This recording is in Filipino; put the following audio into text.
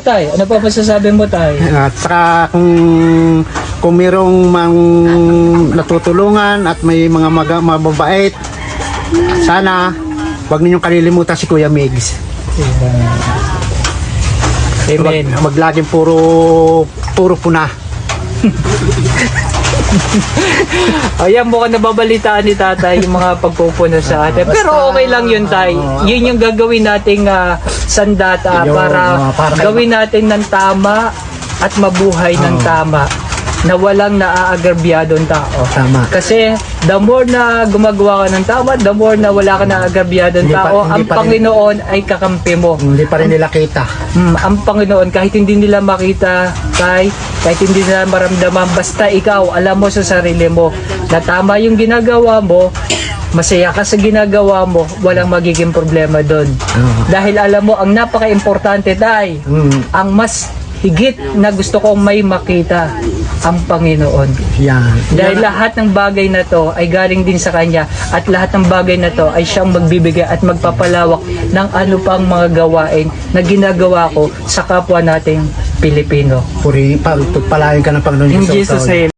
Tay, ano pa masasabi mo, Tay? At saka kung mayroong natutulungan at may mga mababait, sana wag ninyong kalilimutan si Kuya Migs. Amen. Maglaging puro puna. Ayan, mukhang nababalitaan ni Tatay yung mga pagpupuno sa atin. Pero okay lang yun, Tay. Yun yung gagawin nating sandata para gawin natin ng tama at mabuhay ng tama na walang naaagrabyadong tao. Tama. Kasi the more na gumagawa ka ng tama, the more na wala ka naaagrabyadong tao, ang Panginoon ay kakampi mo. Hindi pa rin nila kita. Ang Panginoon, kahit hindi nila makita, kahit hindi nila maramdaman, basta ikaw, alam mo sa sarili mo na tama yung ginagawa mo, masaya ka sa ginagawa mo, walang magiging problema doon. Dahil alam mo, ang napaka-importante, Tay, ang mas higit na gusto kong may makita, ang Panginoon. Yan. Dahil lahat ng bagay na to ay galing din sa Kanya at lahat ng bagay na to ay siyang magbibigay at magpapalawak ng ano pang mga gawain na ginagawa ko sa kapwa nating Pilipino. Palayan ka ng Panginoon In Jesus' name.